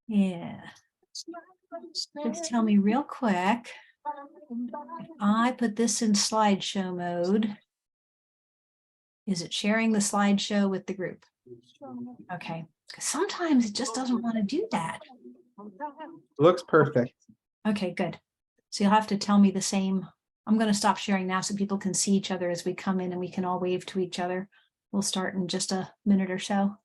Yeah. Just tell me real quick. I put this in slideshow mode. Is it sharing the slideshow with the group? Okay. Sometimes it just doesn't want to do that. Looks perfect. Okay, good. So you'll have to tell me the same. I'm going to stop sharing now so people can see each other as we come in and we can all wave to each other. We'll start in just a minute or so.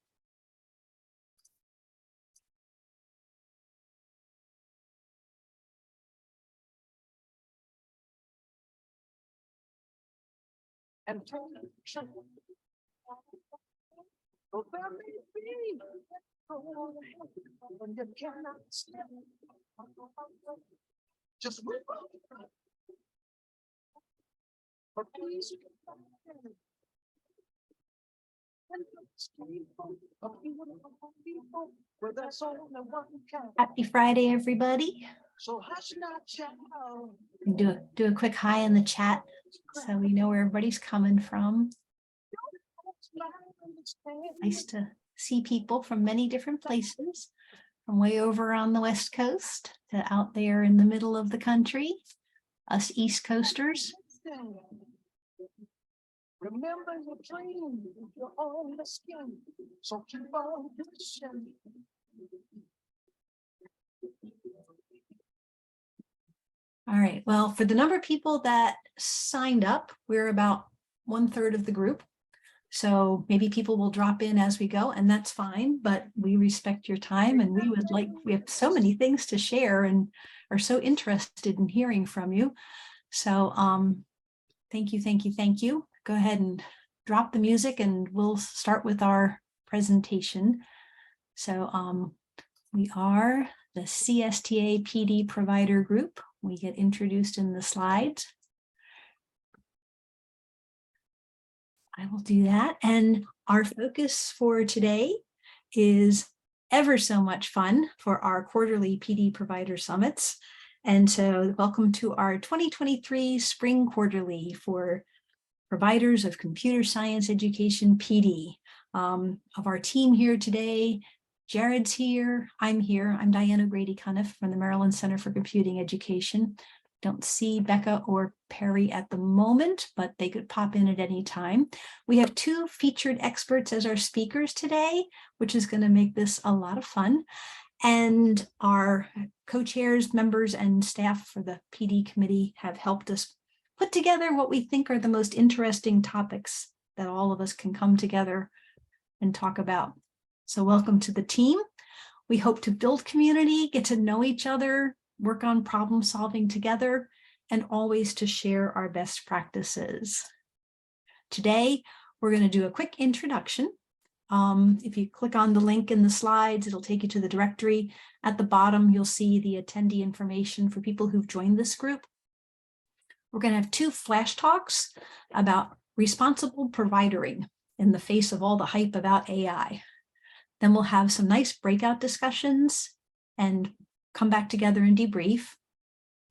Happy Friday, everybody. Do a quick hi in the chat so we know where everybody's coming from. Nice to see people from many different places, from way over on the West Coast to out there in the middle of the country, us East Coasters. Remember your dream, you're on the skin, so keep on pushing. All right, well, for the number of people that signed up, we're about 1/3 of the group. So maybe people will drop in as we go, and that's fine, but we respect your time, and we have so many things to share and are so interested in hearing from you. So thank you, thank you, thank you. Go ahead and drop the music and we'll start with our presentation. So we are the CSTA PD provider group. We get introduced in the slides. I will do that. And our focus for today is ever so much fun for our quarterly PD provider summits. And so welcome to our 2023 spring quarterly for providers of computer science education PD. Of our team here today, Jared's here, I'm here. I'm Diana Grady-Cuniff from the Maryland Center for Computing Education. Don't see Becca or Perry at the moment, but they could pop in at any time. We have 2 featured experts as our speakers today, which is going to make this a lot of fun. And our co-chairs, members, and staff for the PD committee have helped us put together what we think are the most interesting topics that all of us can come together and talk about. So welcome to the team. We hope to build community, get to know each other, work on problem solving together, and always to share our best practices. Today, we're going to do a quick introduction. If you click on the link in the slides, it'll take you to the directory. At the bottom, you'll see the attendee information for people who've joined this group. We're going to have 2 flash talks about responsible providering in the face of all the hype about AI. Then we'll have some nice breakout discussions and come back together and debrief.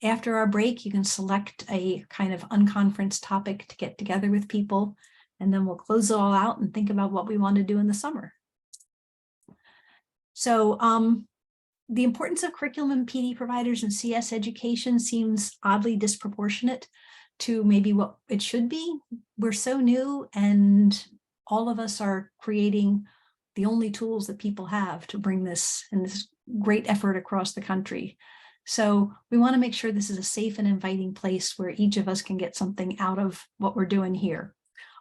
After our break, you can select a kind of unconference topic to get together with people, and then we'll close it all out and think about what we want to do in the summer. So the importance of curriculum in PD providers and CS education seems oddly disproportionate to maybe what it should be. We're so new, and all of us are creating the only tools that people have to bring this and this great effort across the country. So we want to make sure this is a safe and inviting place where each of us can get something out of what we're doing here.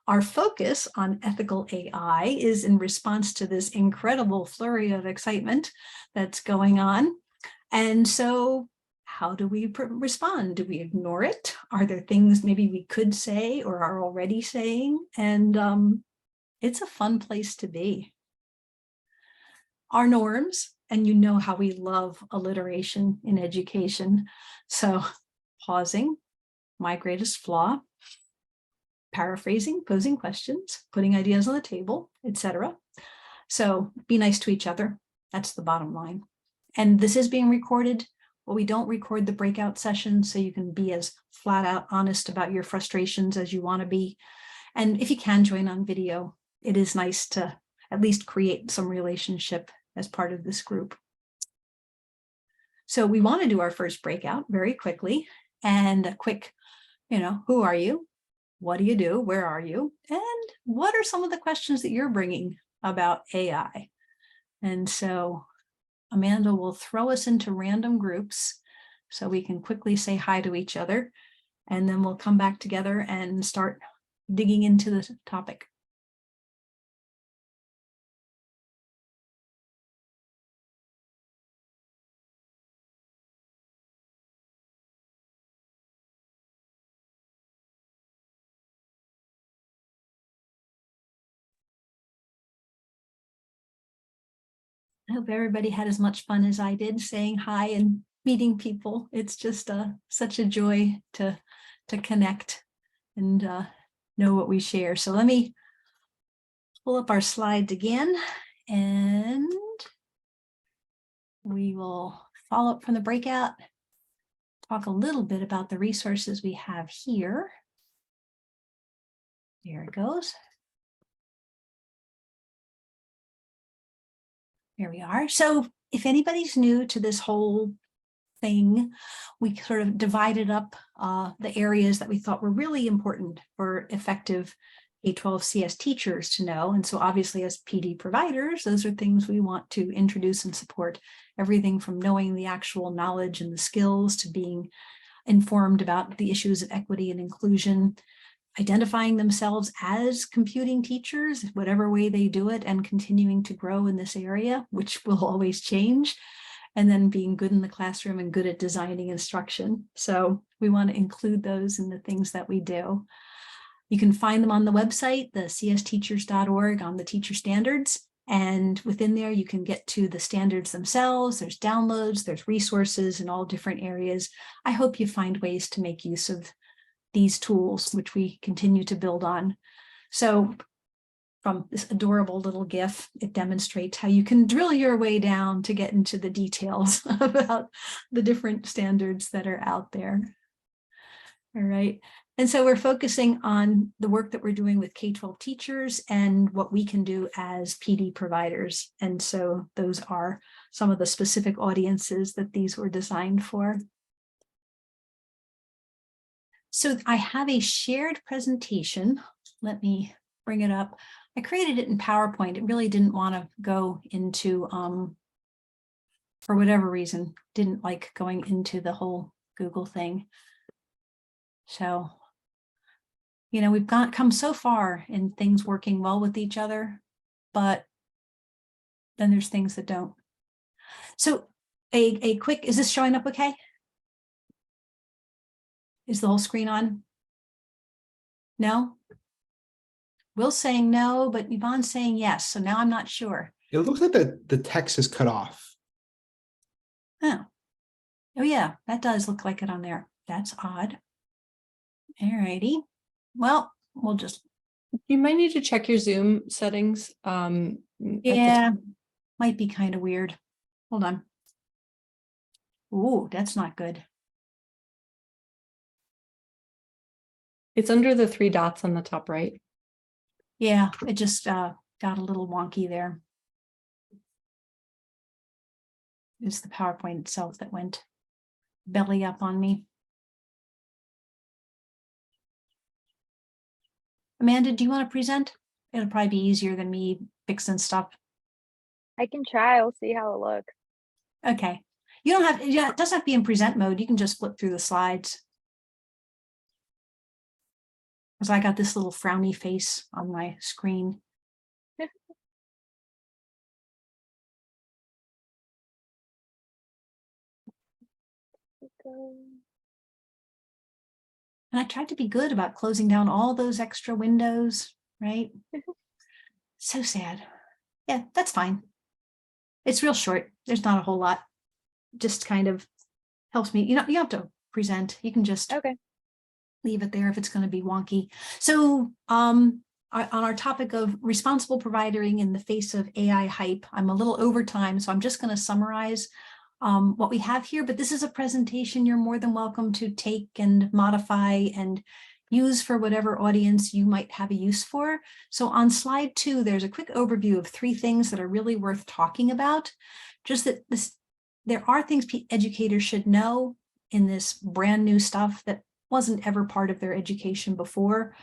Our focus on ethical AI is in response to this incredible flurry of excitement that's going on. And so how do we respond? Do we ignore it? Are there things maybe we could say or are already saying? And it's a fun place to be. Our norms, and you know how we love alliteration in education. So pausing, my greatest flaw, paraphrasing, posing questions, putting ideas on the table, etc. So be nice to each other. That's the bottom line. And this is being recorded, but we don't record the breakout sessions, so you can be as flat out honest about your frustrations as you want to be. And if you can join on video, it is nice to at least create some relationship as part of this group. So we want to do our first breakout very quickly, and a quick, who are you? What do you do? Where are you? And what are some of the questions that you're bringing about AI? And so Amanda will throw us into random groups so we can quickly say hi to each other, and then we'll come back together and start digging into the topic. I hope everybody had as much fun as I did saying hi and meeting people. It's just such a joy to connect and know what we share. So let me pull up our slides again, and we will follow up from the breakout, talk a little bit about the resources we have here. There it goes. Here we are. So if anybody's new to this whole thing, we sort of divided up the areas that we thought were really important for effective K-12 CS teachers to know. And so obviously as PD providers, those are things we want to introduce and support. Everything from knowing the actual knowledge and the skills to being informed about the issues of equity and inclusion, identifying themselves as computing teachers, whatever way they do it, and continuing to grow in this area, which will always change, and then being good in the classroom and good at designing instruction. So we want to include those in the things that we do. You can find them on the website, the csteachers.org, on the teacher standards. And within there, you can get to the standards themselves. There's downloads, there's resources in all different areas. I hope you find ways to make use of these tools, which we continue to build on. So from this adorable little GIF, it demonstrates how you can drill your way down to get into the details about the different standards that are out there. All right. And so we're focusing on the work that we're doing with K-12 teachers and what we can do as PD providers. And so those are some of the specific audiences that these were designed for. So I have a shared presentation. Let me bring it up. I created it in PowerPoint. It really didn't want to go into, for whatever reason, didn't like going into the whole Google thing. So, we've come so far in things working well with each other, but then there's things that don't. So a quick, is this showing up okay? Is the whole screen on? No? Will's saying no, but Yvonne's saying yes. So now I'm not sure. It looks like the text is cut off. Oh yeah, that does look like it on there. That's odd. All righty. Well, we'll just. You might need to check your Zoom settings. Yeah, might be kind of weird. Hold on. Ooh, that's not good. It's under the 3 dots on the top right. Yeah, it just got a little wonky there. It's the PowerPoint itself that went belly up on me. Amanda, do you want to present? It'll probably be easier than me fixing stuff. I can try. We'll see how it looks. Okay. You don't have, yeah, it doesn't have to be in present mode. You can just flip through the slides. Because I got this little frowny face on my screen. And I tried to be good about closing down all those extra windows, right? So sad. Yeah, that's fine. It's real short. There's not a whole lot. Just kind of helps me. You don't have to present. You can just leave it there if it's going to be wonky. So on our topic of responsible providing in the face of AI hype, I'm a little over time, so I'm just going to summarize what we have here, but this is a presentation you're more than welcome to take and modify and use for whatever audience you might have a use for. So on slide 2, there's a quick overview of 3 things that are really worth talking about. Just that there are things educators should know in this brand new stuff that wasn't ever part of their education before.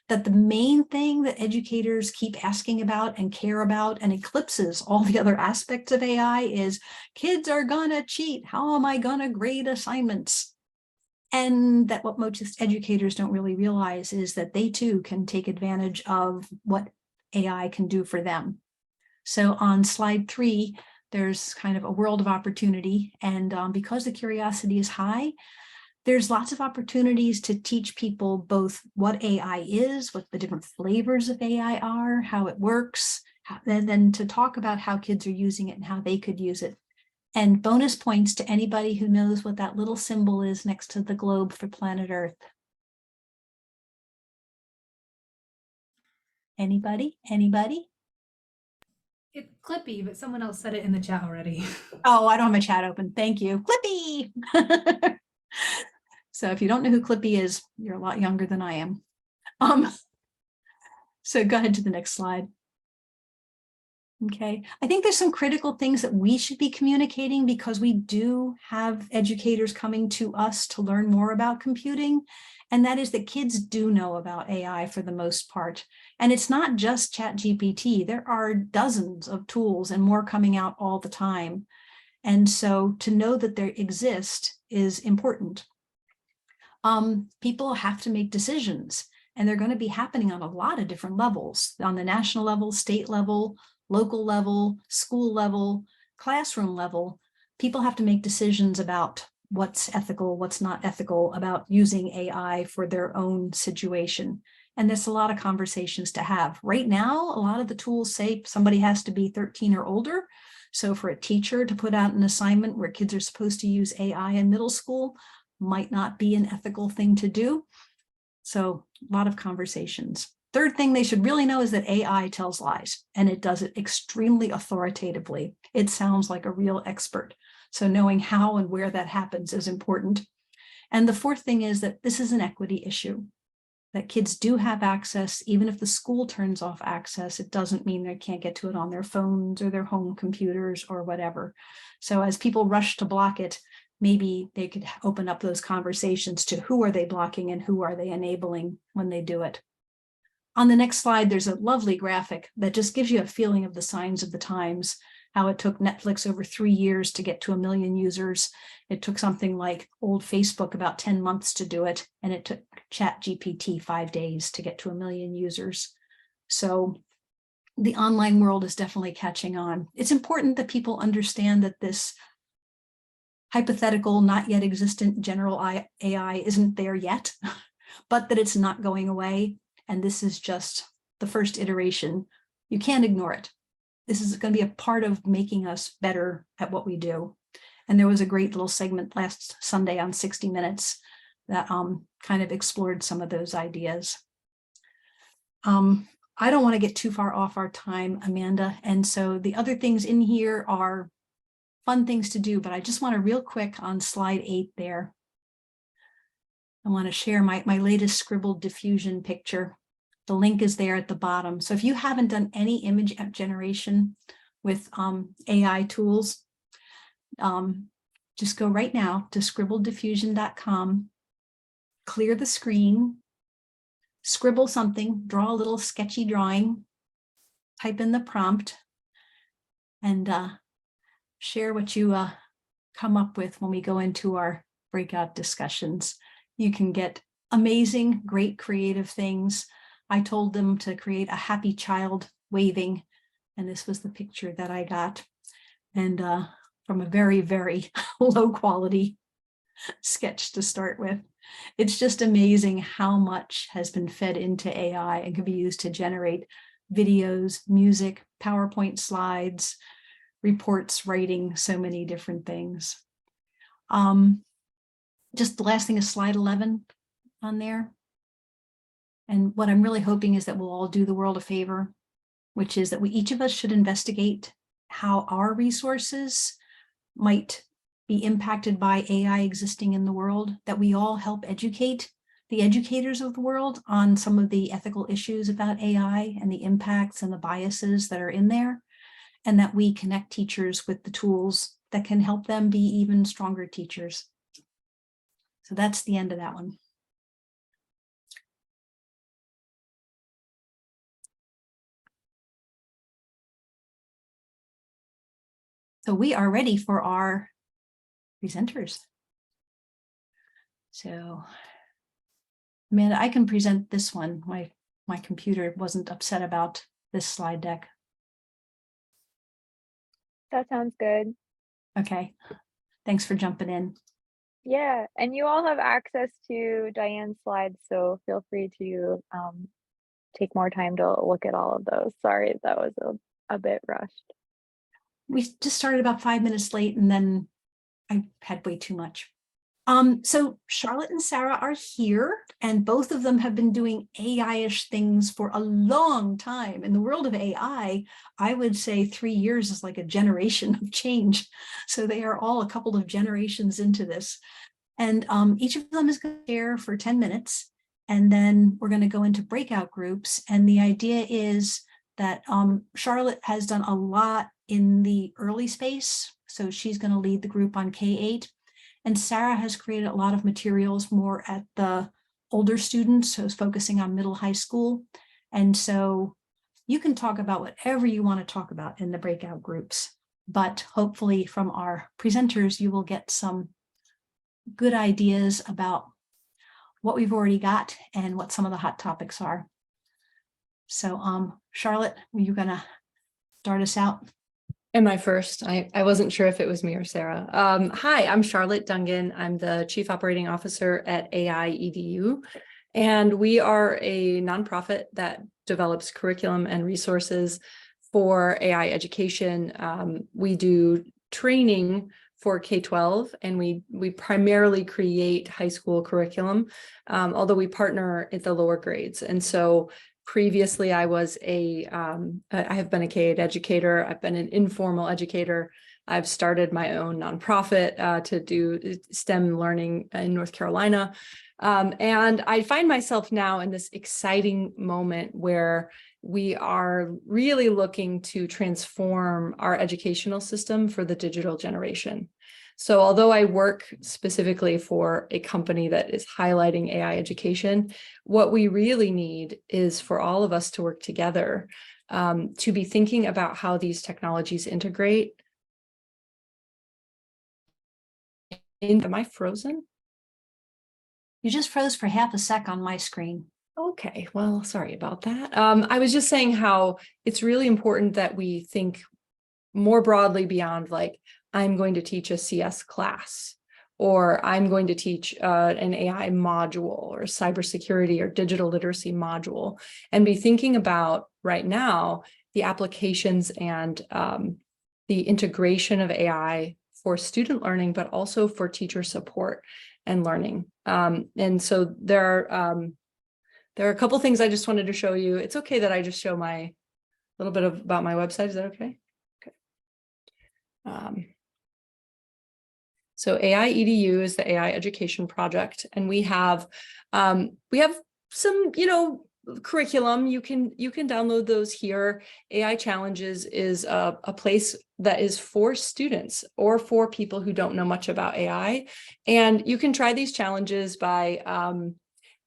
That the main thing that educators keep asking about and care about and eclipses all the other aspects of AI is kids are gonna cheat. How am I gonna grade assignments? And that what most educators don't really realize is that they too can take advantage of what AI can do for them. So on slide 3, there's kind of a world of opportunity. And because the curiosity is high, there's lots of opportunities to teach people both what AI is, what the different flavors of AI are, how it works, and then to talk about how kids are using it and how they could use it. And bonus points to anybody who knows what that little symbol is next to the globe for planet Earth. Anybody? Anybody? It's Clippy, but someone else said it in the chat already. Oh, I don't have my chat open. Thank you. Clippy! So if you don't know who Clippy is, you're a lot younger than I am. So go ahead to the next slide. Okay, I think there's some critical things that we should be communicating because we do have educators coming to us to learn more about computing. And that is that kids do know about AI for the most part. And it's not just ChatGPT. There are dozens of tools and more coming out all the time. And so to know that they exist is important. People have to make decisions, and they're going to be happening on a lot of different levels, on the national level, state level, local level, school level, classroom level. People have to make decisions about what's ethical, what's not ethical, about using AI for their own situation. And there's a lot of conversations to have. Right now, a lot of the tools say somebody has to be 13 or older. So for a teacher to put out an assignment where kids are supposed to use AI in middle school might not be an ethical thing to do. So a lot of conversations. Third thing they should really know is that AI tells lies, and it does it extremely authoritatively. It sounds like a real expert. So knowing how and where that happens is important. And the fourth thing is that this is an equity issue, that kids do have access. Even if the school turns off access, it doesn't mean they can't get to it on their phones or their home computers or whatever. So as people rush to block it, maybe they could open up those conversations to who are they blocking and who are they enabling when they do it. On the next slide, there's a lovely graphic that just gives you a feeling of the signs of the times, how it took Netflix over 3 years to get to 1 million users. It took something like old Facebook about 10 months to do it, and it took ChatGPT 5 days to get to 1 million users. So the online world is definitely catching on. It's important that people understand that this hypothetical, not yet existent general AI isn't there yet, but that it's not going away. And this is just the first iteration. You can't ignore it. This is going to be a part of making us better at what we do. And there was a great little segment last Sunday on 60 Minutes that kind of explored some of those ideas. I don't want to get too far off our time, Amanda. And so the other things in here are fun things to do, but I just want to real quick on slide 8 there. I want to share my latest scribbled diffusion picture. The link is there at the bottom. So if you haven't done any image generation with AI tools, just go right now to scribbleddiffusion.com, clear the screen, scribble something, draw a little sketchy drawing, type in the prompt, and share what you come up with when we go into our breakout discussions. You can get amazing, great creative things. I told them to create a happy child waving, and this was the picture that I got. And from a very, very low quality sketch to start with. It's just amazing how much has been fed into AI and can be used to generate videos, music, PowerPoint slides, reports, writing, so many different things. Just the last thing is slide 11 on there. And what I'm really hoping is that we'll all do the world a favor, which is that each of us should investigate how our resources might be impacted by AI existing in the world, that we all help educate the educators of the world on some of the ethical issues about AI and the impacts and the biases that are in there, and that we connect teachers with the tools that can help them be even stronger teachers. So that's the end of that one. So we are ready for our presenters. So Amanda, I can present this one. My computer wasn't upset about this slide deck. That sounds good. Okay, thanks for jumping in. Yeah, and you all have access to Diane's slides, so feel free to take more time to look at all of those. Sorry, that was a bit rushed. We just started about 5 minutes late and then I had way too much. So Charlotte and Sarah are here, and both of them have been doing AI-ish things for a long time. In the world of AI, I would say 3 years is like a generation of change. So they are all a couple of generations into this. And each of them is going to share for 10 minutes, and then we're going to go into breakout groups. And the idea is that Charlotte has done a lot in the early space, so she's going to lead the group on K-8. And Sarah has created a lot of materials more at the older students, so it's focusing on middle high school. And so you can talk about whatever you want to talk about in the breakout groups, but hopefully from our presenters, you will get some good ideas about what we've already got and what some of the hot topics are. So Charlotte, are you gonna start us out? Am I first? I wasn't sure if it was me or Sarah. Hi, I'm Charlotte Dungan. I'm the Chief Operating Officer at AI EDU, and we are a nonprofit that develops curriculum and resources for AI education. We do training for K-12, and we primarily create high school curriculum, although we partner at the lower grades. And so previously, I have been a K-8 educator. I've been an informal educator. I've started my own nonprofit to do STEM learning in North Carolina. And I find myself now in this exciting moment where we are really looking to transform our educational system for the digital generation. So although I work specifically for a company that is highlighting AI education, what we really need is for all of us to work together to be thinking about how these technologies integrate. Am I frozen? You just froze for half a sec on my screen. Okay, well, sorry about that. I was just saying how it's really important that we think more broadly beyond like, I'm going to teach a CS class, or I'm going to teach an AI module or cybersecurity or digital literacy module, and be thinking about right now the applications and the integration of AI for student learning, but also for teacher support and learning. And so there are a couple things I just wanted to show you. It's okay that I just show my little bit about my website. Is that okay? Okay. So AI EDU is the AI education project, and we have some, curriculum. You can download those here. AI Challenges is a place that is for students or for people who don't know much about AI, and you can try these challenges by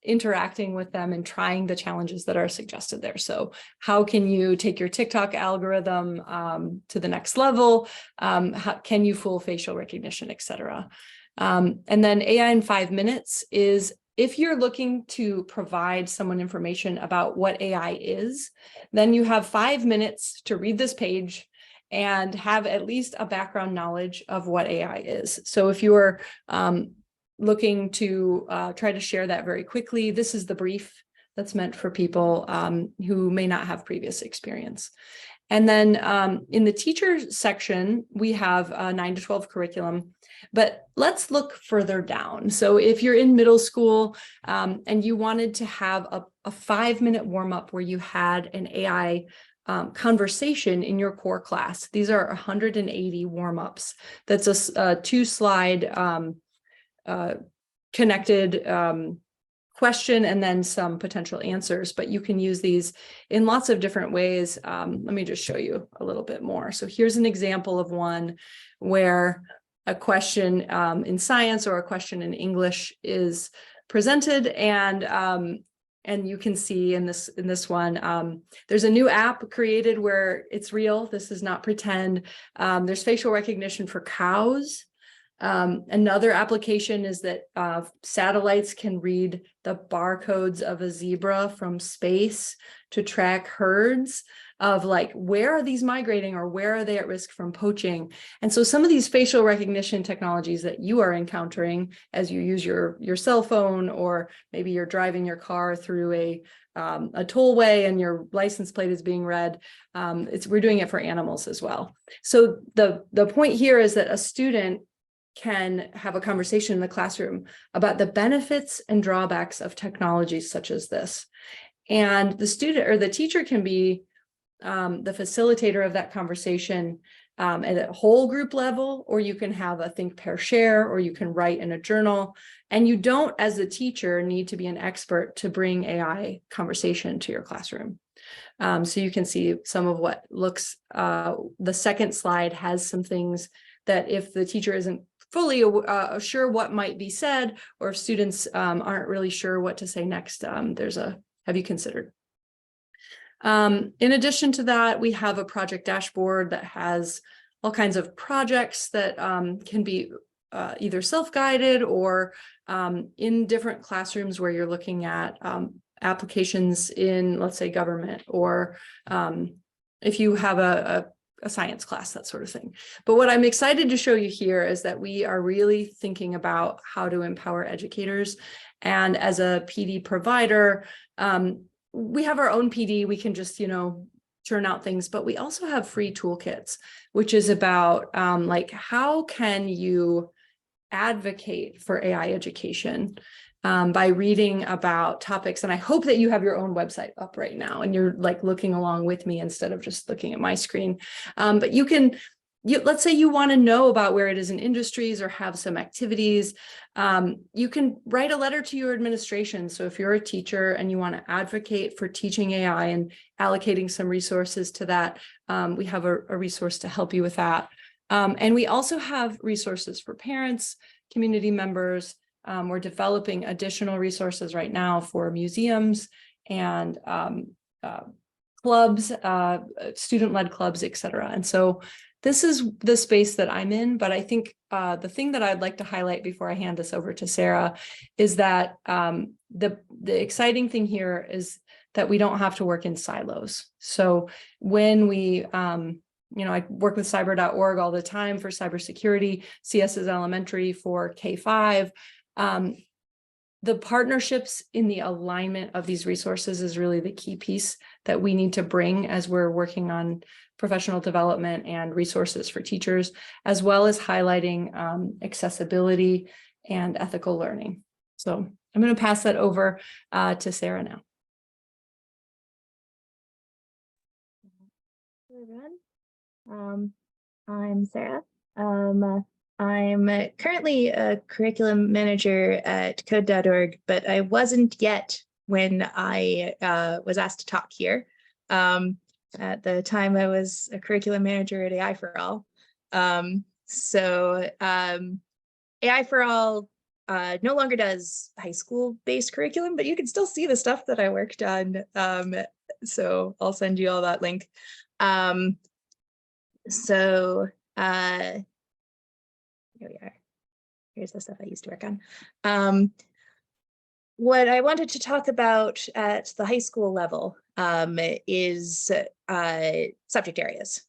interacting with them and trying the challenges that are suggested there. So how can you take your TikTok algorithm to the next level? How can you fool facial recognition, et cetera? And then AI in 5 minutes is if you're looking to provide someone information about what AI is, then you have 5 minutes to read this page and have at least a background knowledge of what AI is. So if you're looking to try to share that very quickly, this is the brief that's meant for people who may not have previous experience. And then in the teacher section, we have 9 to 12 curriculum, but let's look further down. So if you're in middle school and you wanted to have a 5-minute warm-up where you had an AI conversation in your core class, these are 180 warm-ups. That's a 2-slide connected question and then some potential answers, but you can use these in lots of different ways. Let me just show you a little bit more. So here's an example of one where a question in science or a question in English is presented, and you can see in this one, there's a new app created where it's real. This is not pretend. There's facial recognition for cows. Another application is that satellites can read the barcodes of a zebra from space to track herds of like, where are these migrating or where are they at risk from poaching? And so some of these facial recognition technologies that you are encountering as you use your cell phone, or maybe you're driving your car through a tollway and your license plate is being read, we're doing it for animals as well. So the point here is that a student can have a conversation in the classroom about the benefits and drawbacks of technologies such as this. And the student or the teacher can be the facilitator of that conversation at a whole group level, or you can have a think, pair, share, or you can write in a journal. And you don't, as a teacher, need to be an expert to bring AI conversation to your classroom. So you can see some of what looks, the second slide has some things that if the teacher isn't fully sure what might be said, or if students aren't really sure what to say next, there's a have you considered. In addition to that, we have a project dashboard that has all kinds of projects that can be either self-guided or in different classrooms where you're looking at applications in, let's say, government, or if you have a science class, that sort of thing. But what I'm excited to show you here is that we are really thinking about how to empower educators. And as a PD provider, we have our own PD. We can just, churn out things, but we also have free toolkits, which is about like, how can you advocate for AI education by reading about topics. And I hope that you have your own website up right now and you're like looking along with me instead of just looking at my screen. But you can, let's say you want to know about where it is in industries or have some activities. You can write a letter to your administration. So if you're a teacher and you want to advocate for teaching AI and allocating some resources to that, we have a resource to help you with that. And we also have resources for parents, community members. We're developing additional resources right now for museums and clubs, student-led clubs, et cetera. And so this is the space that I'm in, but I think the thing that I'd like to highlight before I hand this over to Sarah is that the exciting thing here is that we don't have to work in silos. So when we I work with cyber.org all the time for cybersecurity. CS is elementary for K-5. The partnerships in the alignment of these resources is really the key piece that we need to bring as we're working on professional development and resources for teachers, as well as highlighting accessibility and ethical learning. So I'm going to pass that over to Sarah now. Hello, everyone. I'm Sarah. I'm currently a curriculum manager at code.org, but I wasn't yet when I was asked to talk here. At the time, I was a curriculum manager at AI for All. AI for All no longer does high school-based curriculum, but you can still see the stuff that I worked on. So I'll send you all that link. Here we are. Here's the stuff I used to work on. What I wanted to talk about at the high school level is subject areas.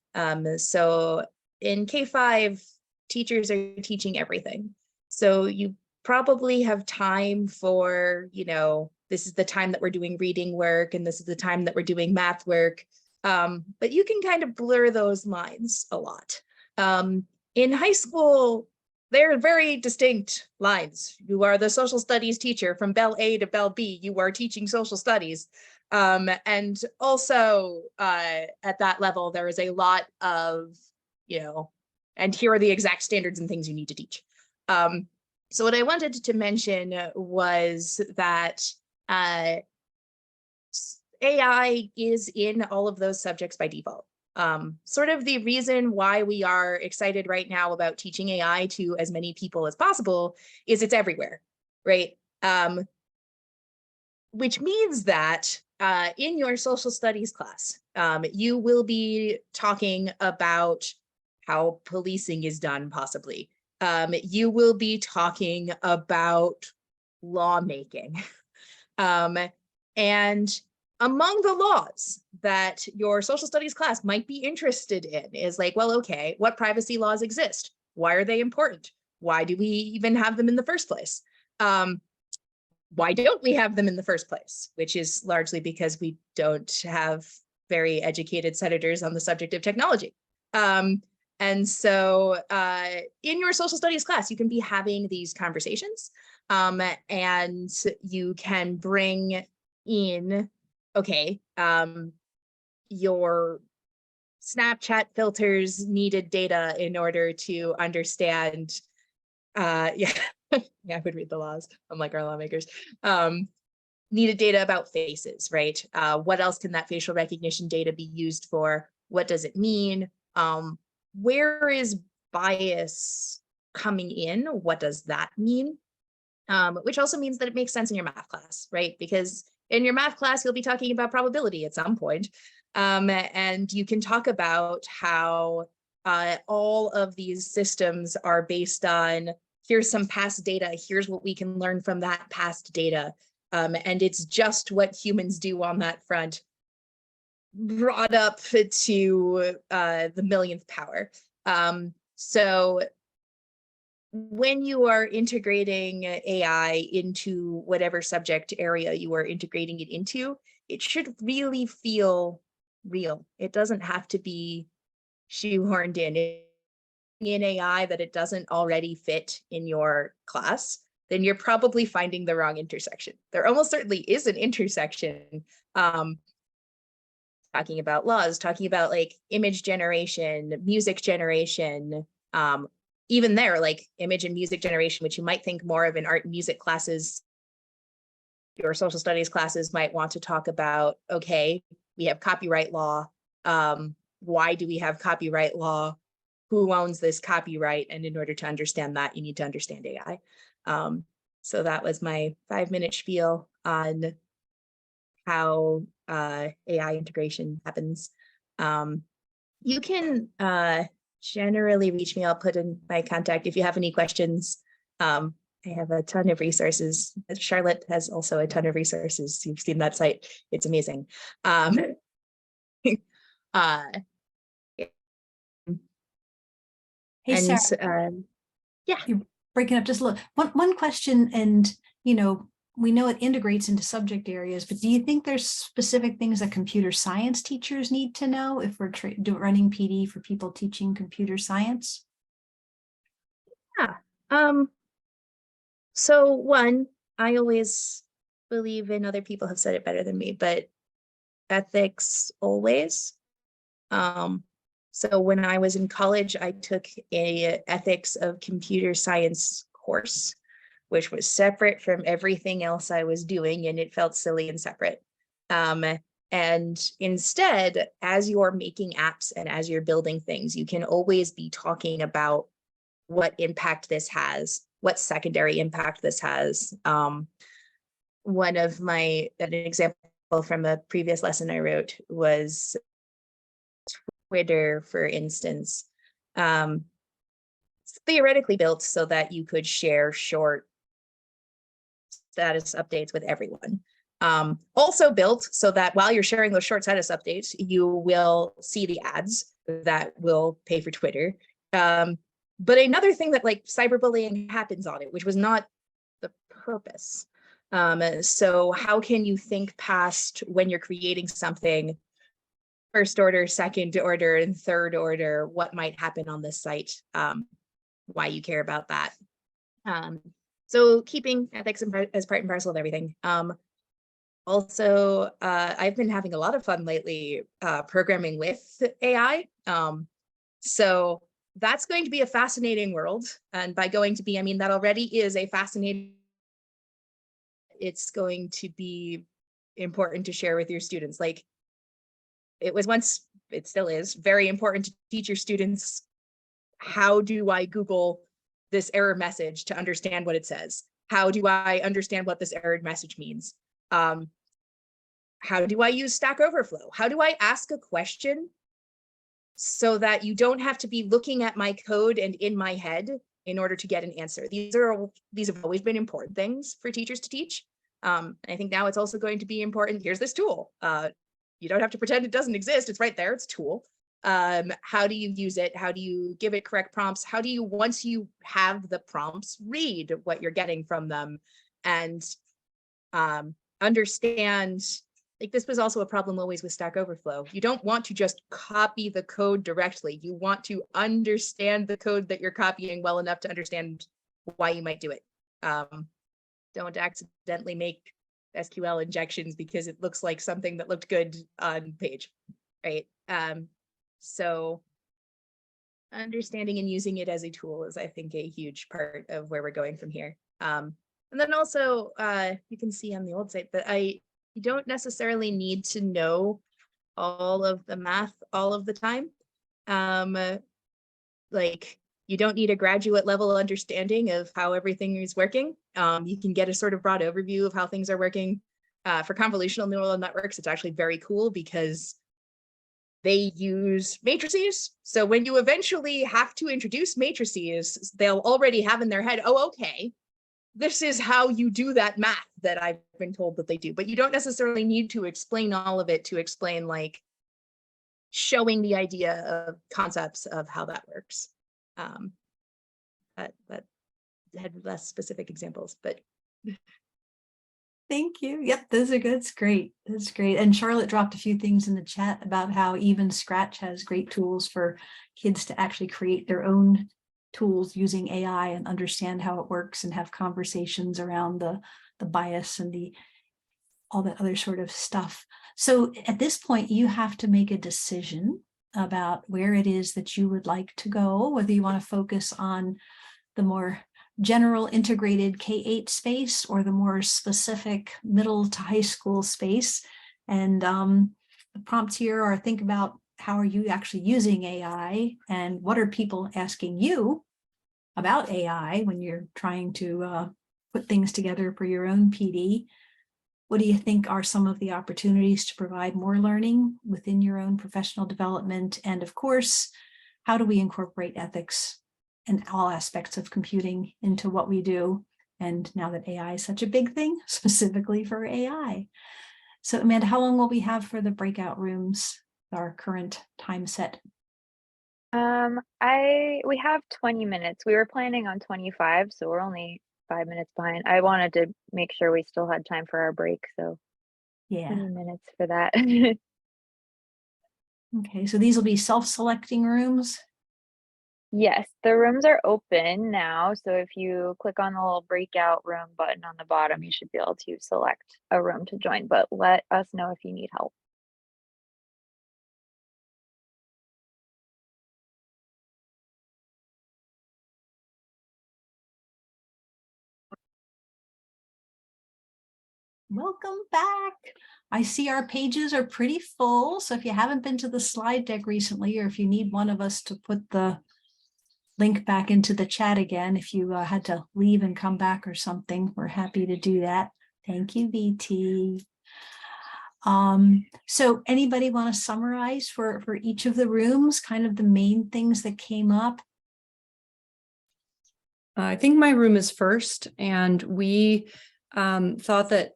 So in K-5, teachers are teaching everything. So you probably have time for, this is the time that we're doing reading work and this is the time that we're doing math work. But you can kind of blur those lines a lot. In high school, they're very distinct lines. You are the social studies teacher from bell A to bell B. You are teaching social studies. And also at that level, there is a lot of, and here are the exact standards and things you need to teach. So what I wanted to mention was that AI is in all of those subjects by default. Sort of the reason why we are excited right now about teaching AI to as many people as possible is it's everywhere, right? Which means that in your social studies class, you will be talking about how policing is done, possibly. You will be talking about lawmaking. And among the laws that your social studies class might be interested in is like, well, okay, what privacy laws exist? Why are they important? Why do we even have them in the first place? Why don't we have them in the first place? Which is largely because we don't have very educated senators on the subject of technology. And so in your social studies class, you can be having these conversations, and you can bring in, okay, your Snapchat filters needed data in order to understand, yeah, I would read the laws, unlike our lawmakers. Needed data about faces, right? What else can that facial recognition data be used for? What does it mean? Where is bias coming in? What does that mean? Which also means that it makes sense in your math class, right? Because in your math class, you'll be talking about probability at some point. And you can talk about how all of these systems are based on, here's some past data, here's what we can learn from that past data. And it's just what humans do on that front, brought up to the millionth power. So when you are integrating AI into whatever subject area you are integrating it into, it should really feel real. It doesn't have to be shoehorned in AI that it doesn't already fit in your class, then you're probably finding the wrong intersection. There almost certainly is an intersection, talking about laws, talking about like image generation, music generation, even there, like image and music generation, which you might think more of in art and music classes, your social studies classes might want to talk about, okay, we have copyright law. Why do we have copyright law? Who owns this copyright? And in order to understand that, you need to understand AI. So that was my 5-minute spiel on how AI integration happens. You can generally reach me. I'll put in my contact if you have any questions. I have a ton of resources. Charlotte has also a ton of resources. You've seen that site. It's amazing. Hey, and Sarah, yeah, you're breaking up just a little. One question, and we know it integrates into subject areas, but do you think there's specific things that computer science teachers need to know if we're running PD for people teaching computer science? yeah. So one, I always believe in, other people have said it better than me, but ethics always. So when I was in college, I took a ethics of computer science course, which was separate from everything else I was doing, and it felt silly and separate. And instead, as you're making apps and as you're building things, you can always be talking about what impact this has, what secondary impact this has. One of an example from a previous lesson I wrote was Twitter, for instance. It's theoretically built so that you could share short status updates with everyone. Also built so that while you're sharing those short status updates, you will see the ads that will pay for Twitter. But another thing that like cyberbullying happens on it, which was not the purpose. So how can you think past when you're creating something, first order, second order, and third order, what might happen on this site, why you care about that. So keeping ethics as part and parcel of everything. Also, I've been having a lot of fun lately programming with AI. So that's going to be a fascinating world. And by going to be, I mean, that already is a fascinating, it's going to be important to share with your students. Like, it was once, it still is very important to teach your students, how do I Google this error message to understand what it says? How do I understand what this error message means? How do I use Stack Overflow? How do I ask a question so that you don't have to be looking at my code and in my head in order to get an answer? These have always been important things for teachers to teach. I think now it's also going to be important. Here's this tool. You don't have to pretend it doesn't exist. It's right there. It's a tool. How do you use it? How do you give it correct prompts? How do you, once you have the prompts, read what you're getting from them and understand? Like, this was also a problem always with Stack Overflow. You don't want to just copy the code directly. You want to understand the code that you're copying well enough to understand why you might do it. Don't accidentally make SQL injections because it looks like something that looked good on page, right? So understanding and using it as a tool is, I think, a huge part of where we're going from here. And then also, you can see on the old site that you don't necessarily need to know all of the math all of the time. Like, you don't need a graduate level understanding of how everything is working. You can get a sort of broad overview of how things are working. For convolutional neural networks, it's actually very cool because they use matrices. So when you eventually have to introduce matrices, they'll already have in their head, oh, okay, this is how you do that math that I've been told that they do. But you don't necessarily need to explain all of it to explain, like, showing the idea of concepts of how that works. That had less specific examples, but. Thank you. Yep, those are good. It's great. That's great. And Charlotte dropped a few things in the chat about how even Scratch has great tools for kids to actually create their own tools using AI and understand how it works and have conversations around the bias and all that other sort of stuff. So at this point, you have to make a decision about where it is that you would like to go, whether you want to focus on the more general integrated K-8 space or the more specific middle to high school space. And the prompts here are, think about how are you actually using AI and what are people asking you about AI when you're trying to put things together for your own PD. What do you think are some of the opportunities to provide more learning within your own professional development? And of course, how do we incorporate ethics and all aspects of computing into what we do? And now that AI is such a big thing, specifically for AI. So Amanda, how long will we have for the breakout rooms, our current time set? We have 20 minutes. We were planning on 25, so we're only 5 minutes behind. I wanted to make sure we still had time for our break, so Yeah. 20 minutes for that. Okay, so these will be self-selecting rooms. Yes, the rooms are open now. So if you click on the little breakout room button on the bottom, you should be able to select a room to join, but let us know if you need help. Welcome back. I see our pages are pretty full. So if you haven't been to the slide deck recently, or if you need one of us to put the link back into the chat again, if you had to leave and come back or something, we're happy to do that. Thank you, VT. So anybody want to summarize for each of the rooms, kind of the main things that came up? I think my room is first, and we thought that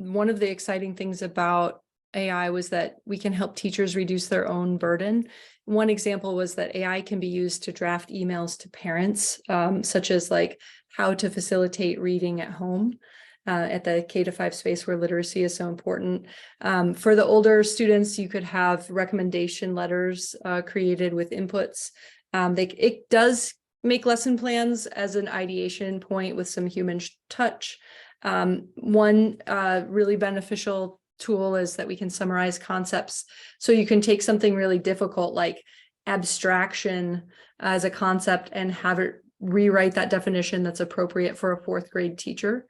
one of the exciting things about AI was that we can help teachers reduce their own burden. One example was that AI can be used to draft emails to parents, such as like how to facilitate reading at home at the K-5 space where literacy is so important. For the older students, you could have recommendation letters created with inputs. It does make lesson plans as an ideation point with some human touch. One really beneficial tool is that we can summarize concepts. So you can take something really difficult like abstraction as a concept and have it rewrite that definition that's appropriate for a fourth grade teacher,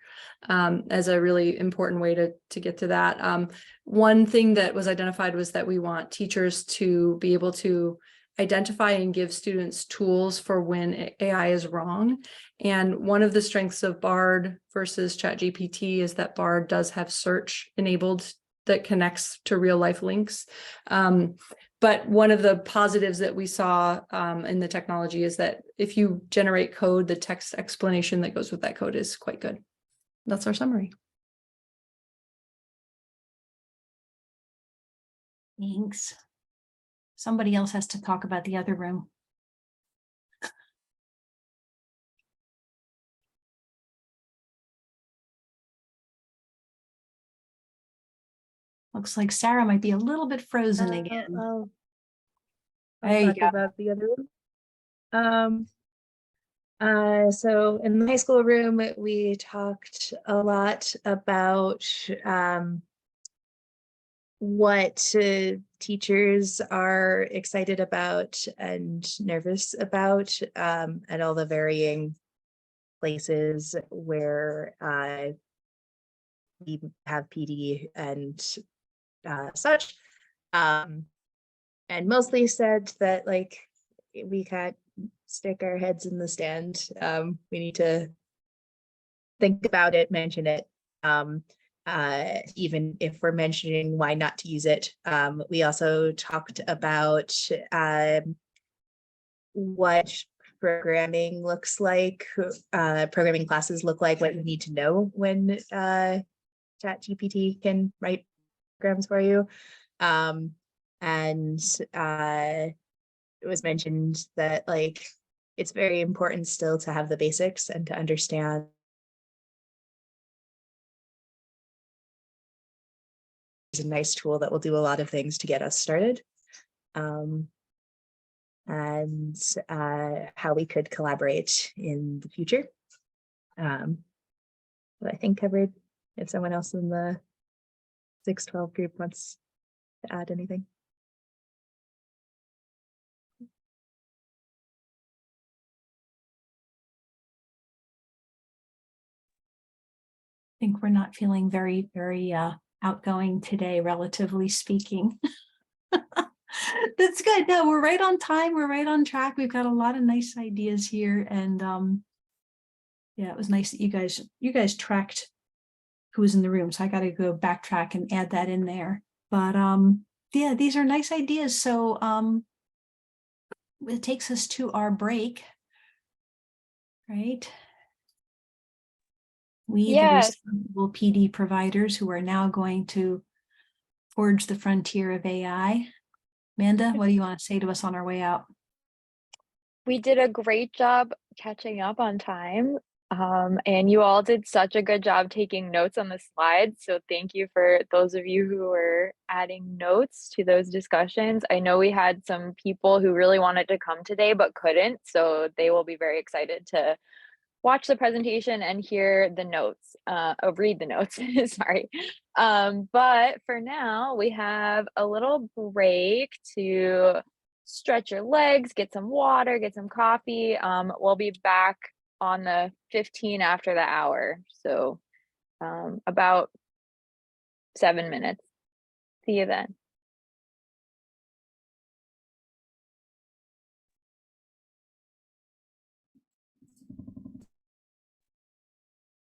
as a really important way to get to that. One thing that was identified was that we want teachers to be able to identify and give students tools for when AI is wrong. And one of the strengths of Bard versus ChatGPT is that Bard does have search enabled that connects to real life links. But one of the positives that we saw in the technology is that if you generate code, the text explanation that goes with that code is quite good. That's our summary. Thanks. Somebody else has to talk about the other room. Looks like Sarah might be a little bit frozen again. I'll There you talk go. about the other room. So in the high school room, we talked a lot about what teachers are excited about and nervous about, at all the varying places where we have PD and such. And mostly said that like we can't stick our heads in the stand. We need to think about it, mention it. Even if we're mentioning why not to use it. We also talked about what programming looks like, programming classes look like, what you need to know when ChatGPT can write programs for you. And it was mentioned that like it's very important still to have the basics and to understand is a nice tool that will do a lot of things to get us started. And how we could collaborate in the future. But I think covered. If someone else in the 612 group wants to add anything. I think we're not feeling very, very outgoing today, relatively speaking. That's good. No, we're right on time. We're right on track. We've got a lot of nice ideas here. And yeah, it was nice that you guys tracked who was in the room. So I got to go backtrack and add that in there. But yeah, these are nice ideas. So it takes us to our break, right? We, Yes. the responsible PD providers who are now going to forge the frontier of AI. Amanda, what do you want to say to us on our way out? We did a great job catching up on time. And you all did such a good job taking notes on the slides. So thank you for those of you who were adding notes to those discussions. I know we had some people who really wanted to come today but couldn't. So they will be very excited to watch the presentation and hear the notes, read the notes, sorry. But for now, we have a little break to stretch your legs, get some water, get some coffee. We'll be back on the 15 after the hour. So about 7 minutes. See you then.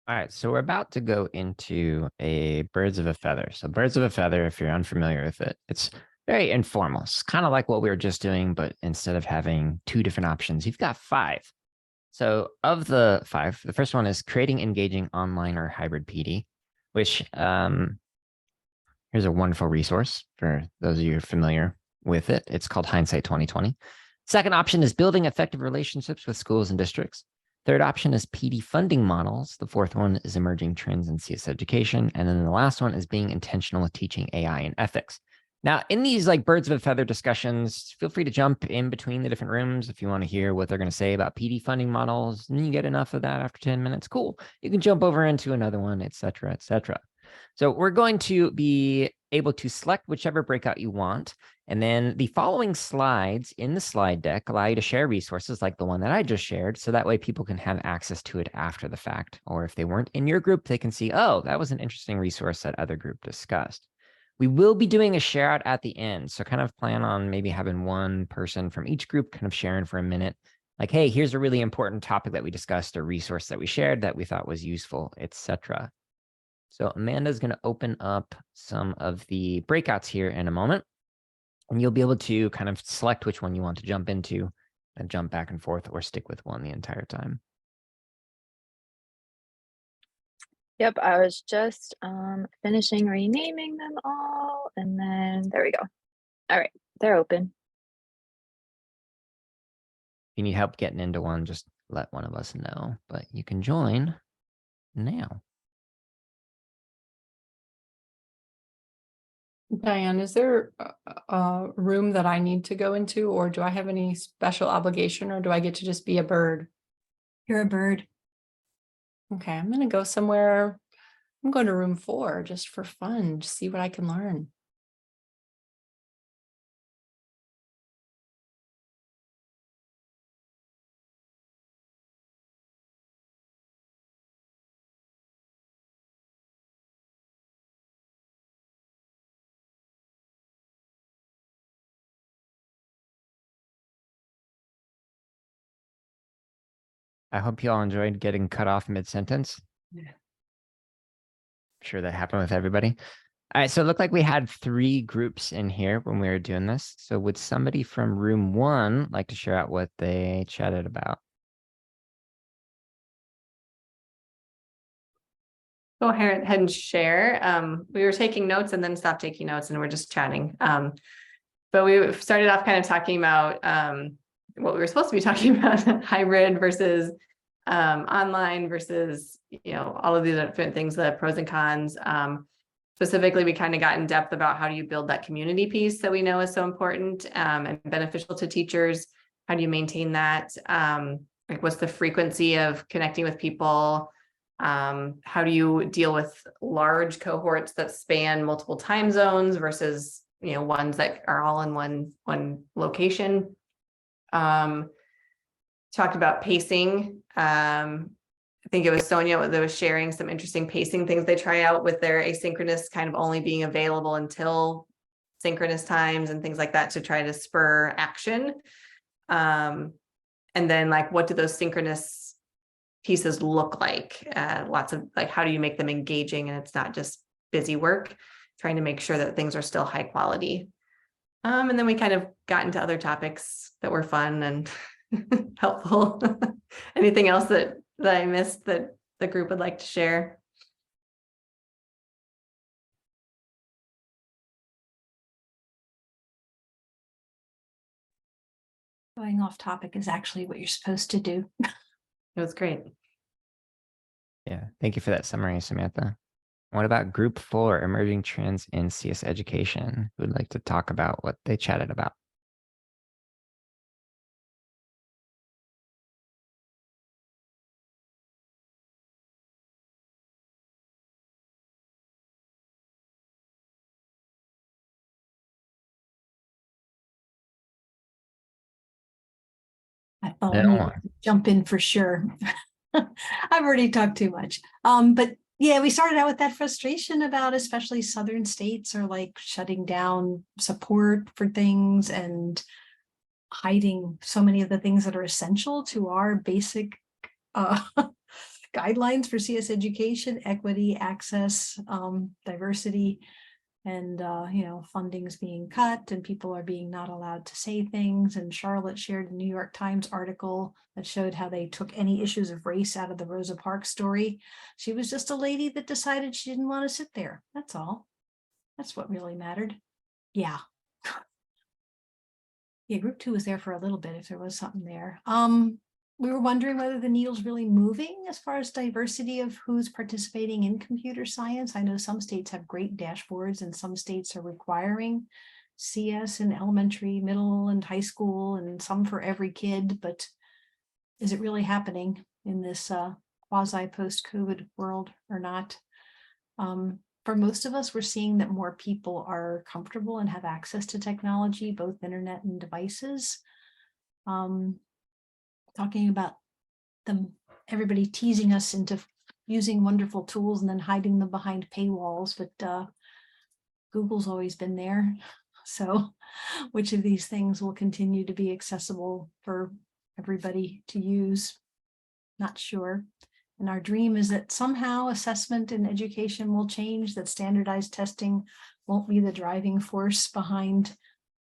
All right, so we're about to go into a birds of a feather. So birds of a feather, if you're unfamiliar with it, it's very informal. It's kind of like what we were just doing, but instead of having 2 different options, you've got 5. So of the 5, the first one is creating engaging online or hybrid PD, which here's a wonderful resource for those of you who are familiar with it. It's called Hindsight 2020. Second option is building effective relationships with schools and districts. Third option is PD funding models. The fourth one is emerging trends in CS education. And then the last one is being intentional with teaching AI and ethics. Now, in these like birds of a feather discussions, feel free to jump in between the different rooms if you want to hear what they're going to say about PD funding models. And you get enough of that after 10 minutes. Cool. You can jump over into another one, et cetera, et cetera. So we're going to be able to select whichever breakout you want. And then the following slides in the slide deck allow you to share resources like the one that I just shared. So that way people can have access to it after the fact. Or if they weren't in your group, they can see, oh, that was an interesting resource that other group discussed. We will be doing a share out at the end. So kind of plan on maybe having one person from each group kind of sharing for a minute. Like, hey, here's a really important topic that we discussed, a resource that we shared that we thought was useful, etc. So Amanda's going to open up some of the breakouts here in a moment, and you'll be able to kind of select which one you want to jump into and jump back and forth or stick with one the entire time. Yep, I was just finishing renaming them all, and then there we go. All right, they're open. If you need help getting into one, just let one of us know, but you can join now. Diane, is there a room that I need to go into, or do I have any special obligation, or do I get to just be a bird? You're a bird. Okay, I'm gonna go somewhere. I'm going to room 4 just for fun, to see what I can learn. I hope you all enjoyed getting cut off mid-sentence. Yeah. I'm sure that happened with everybody. All right, so it looked like we had 3 groups in here when we were doing this. So would somebody from room 1 like to share out what they chatted about? Go ahead and share. We were taking notes and then stopped taking notes and we're just chatting. But we started off kind of talking about what we were supposed to be talking about, hybrid versus online versus, all of these different things, the pros and cons. Specifically, we kind of got in depth about how do you build that community piece that we know is so important and beneficial to teachers. How do you maintain that? Like what's the frequency of connecting with people? How do you deal with large cohorts that span multiple time zones versus, ones that are all in one location? Talked about pacing. I think it was Sonia that was sharing some interesting pacing things they try out with their asynchronous kind of only being available until synchronous times and things like that to try to spur action. And then like, what do those synchronous pieces look like? Lots of like, how do you make them engaging and it's not just busy work, trying to make sure that things are still high quality. And then we kind of got into other topics that were fun and helpful. Anything else that I missed that the group would like to share? Going off topic is actually what you're supposed to do. It was great. Yeah, thank you for that summary, Samantha. What about group 4, emerging trends in CS education? Who would like to talk about what they chatted about? I thought No maybe one. jump in for sure. I've already talked too much. But yeah, we started out with that frustration about especially southern states are like shutting down support for things and hiding so many of the things that are essential to our basic guidelines for CS education, equity, access, diversity. And, funding's being cut and people are being not allowed to say things. And Charlotte shared a New York Times article that showed how they took any issues of race out of the Rosa Parks story. She was just a lady that decided she didn't want to sit there. That's all. That's what really mattered. Yeah. Yeah, group 2 was there for a little bit if there was something there. We were wondering whether the needle's really moving as far as diversity of who's participating in computer science. I know some states have great dashboards and some states are requiring CS in elementary, middle, and high school, and some for every kid, but is it really happening in this quasi post-COVID world or not? for most of us, we're seeing that more people are comfortable and have access to technology, both internet and devices. Talking about everybody teasing us into using wonderful tools and then hiding them behind paywalls, but Google's always been there. So which of these things will continue to be accessible for everybody to use? Not sure. And our dream is that somehow assessment in education will change, that standardized testing won't be the driving force behind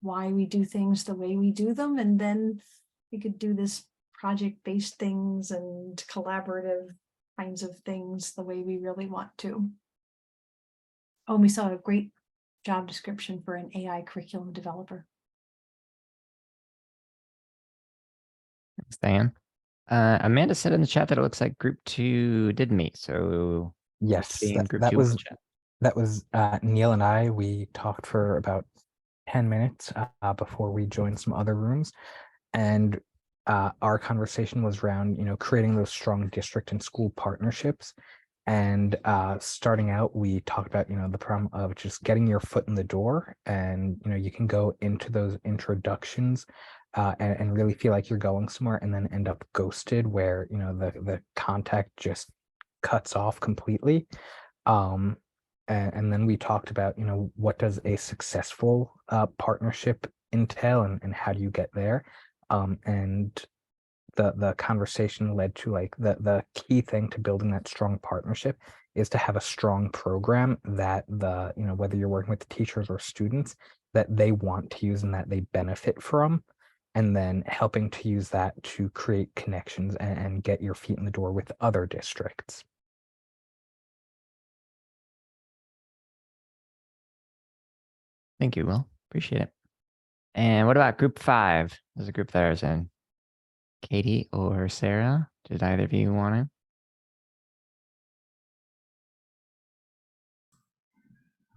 why we do things the way we do them. And then we could do this project-based things and collaborative kinds of things the way we really want to. Oh, and we saw a great job description for an AI curriculum developer. Thanks, Diane. Amanda said in the chat that it looks like group 2 did meet. So Yes, being group that 2 was will chat. Neil and I. We talked for about 10 minutes before we joined some other rooms, and our conversation was around creating those strong district and school partnerships. And starting out, we talked about the problem of just getting your foot in the door, and you can go into those introductions and really feel like you're going somewhere, and then end up ghosted, where the contact just cuts off completely. And then we talked about what does a successful partnership entail, and how do you get there. And the conversation led to like the key thing to building that strong partnership is to have a strong program that whether you're working with teachers or students, that they want to use and that they benefit from, and then helping to use that to create connections and get your feet in the door with other districts. Thank you, Will. Appreciate it. And what about group 5? There's a group that I was in. Katie or Sarah? Did either of you want to?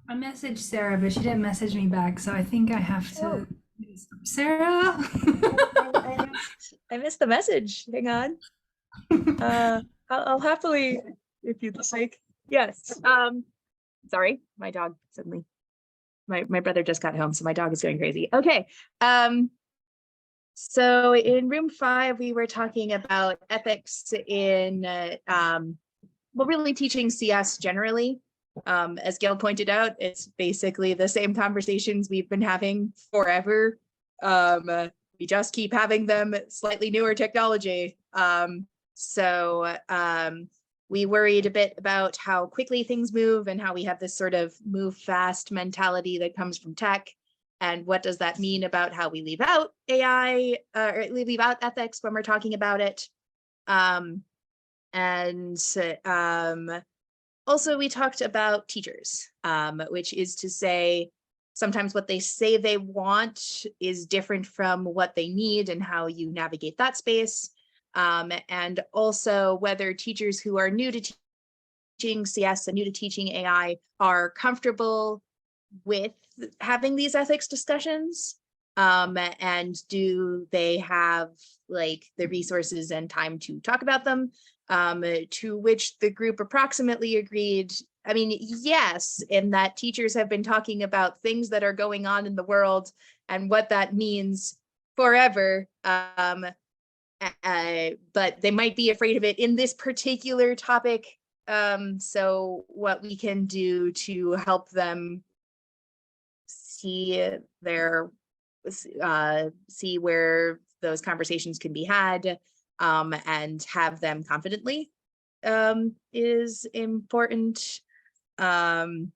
I messaged Sarah, but she didn't message me back, so I think I have to. Sarah. I missed the message. Hang on. I'll happily, if you'd like. Yes. Sorry, my dog suddenly. My brother just got home, so my dog is going crazy. Okay. So in room 5, we were talking about ethics in really teaching CS generally. As Gail pointed out, it's basically the same conversations we've been having forever. We just keep having them, slightly newer technology. We worried a bit about how quickly things move and how we have this sort of move fast mentality that comes from tech. And what does that mean about how we leave out AI or leave out ethics when we're talking about it? Also, we talked about teachers, which is to say, sometimes what they say they want is different from what they need and how you navigate that space. And also whether teachers who are new to teaching CS and new to teaching AI are comfortable with having these ethics discussions, and do they have like the resources and time to talk about them, to which the group approximately agreed. I mean, yes, in that teachers have been talking about things that are going on in the world and what that means forever, but they might be afraid of it in this particular topic. So what we can do to help them see where those conversations can be had, and have them confidently, is important. That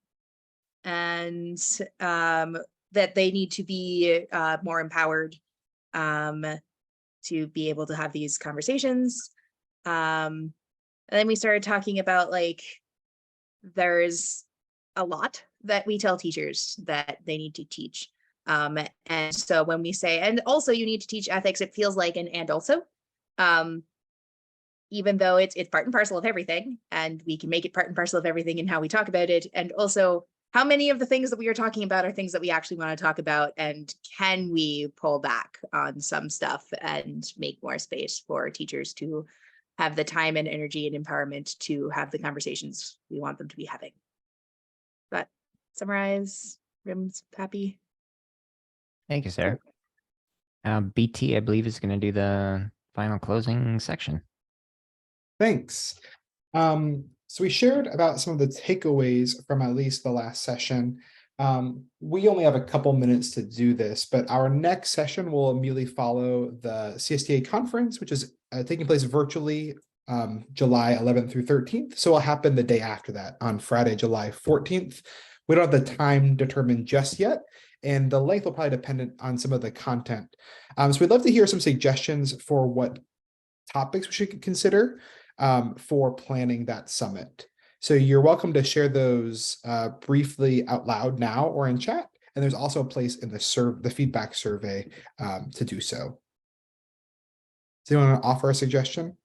they need to be more empowered to be able to have these conversations. And then we started talking about like, there's a lot that we tell teachers that they need to teach. And so when we say, and also you need to teach ethics, it feels like an and also, even though it's part and parcel of everything, and we can make it part and parcel of everything in how we talk about it. And also how many of the things that we are talking about are things that we actually want to talk about, and can we pull back on some stuff and make more space for teachers to have the time and energy and empowerment to have the conversations we want them to be having. summarize? Rim's happy. Thank you, Sarah. BT, I believe, is going to do the final closing section. Thanks. So we shared about some of the takeaways from at least the last session. We only have a couple minutes to do this, but our next session will immediately follow the CSTA conference, which is taking place virtually July 11th through 13th. So it'll happen the day after that on Friday, July 14th. We don't have the time determined just yet, and the length will probably depend on some of the content. So we'd love to hear some suggestions for what topics we should consider for planning that summit. So you're welcome to share those briefly out loud now or in chat. And there's also a place in the feedback survey to do so. Does anyone want to offer a suggestion?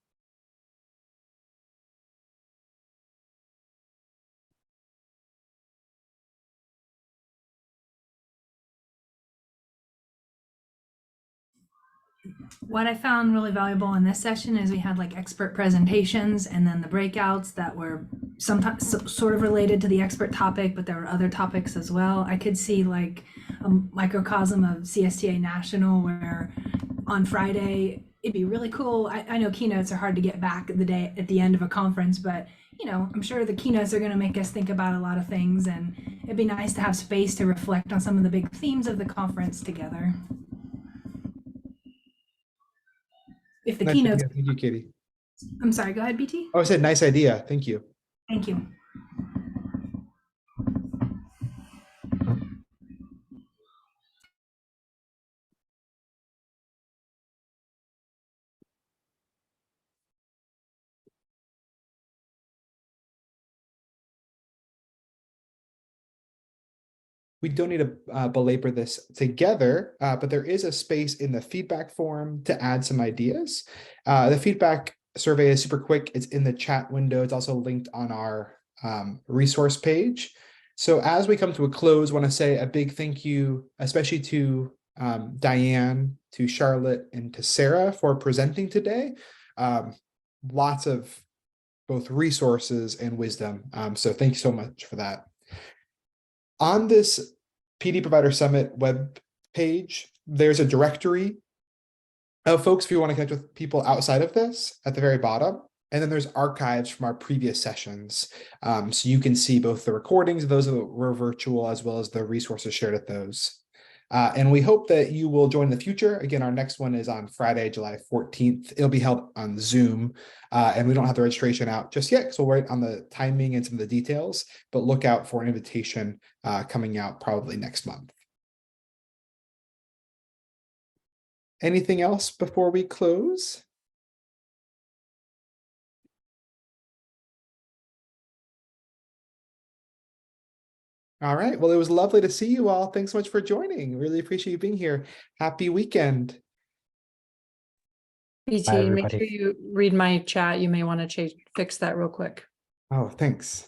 What I found really valuable in this session is we had like expert presentations and then the breakouts that were sometimes sort of related to the expert topic, but there were other topics as well. I could see like a microcosm of CSTA National where on Friday, it'd be really cool. I know keynotes are hard to get back at the end of a conference, but you know, I'm sure the keynotes are going to make us think about a lot of things, and it'd be nice to have space to reflect on some of the big themes of the conference together. If the Nice keynotes, idea. Thank you, Katie. I'm sorry, go ahead, BT. Oh, I said nice idea. Thank you. Thank you. We don't need to belabor this together, but there is a space in the feedback form to add some ideas. The feedback survey is super quick. It's in the chat window. It's also linked on our resource page. So as we come to a close, I want to say a big thank you, especially to Diane, to Charlotte, and to Sarah for presenting today. Lots of both resources and wisdom. So thank you so much for that. On this PD Provider Summit web page, there's a directory of folks if you want to connect with people outside of this at the very bottom. And then there's archives from our previous sessions. So you can see both the recordings of those that were virtual as well as the resources shared at those. And we hope that you will join in the future. Again, our next one is on Friday, July 14th. It'll be held on Zoom. And we don't have the registration out just yet, so we'll wait on the timing and some of the details, but look out for an invitation coming out probably next month. Anything else before we close? All right. Well, it was lovely to see you all. Thanks so much for joining. Really appreciate you being here. Happy weekend. BT, make everybody. sure you read my chat. You may want to fix that real quick. Oh, thanks.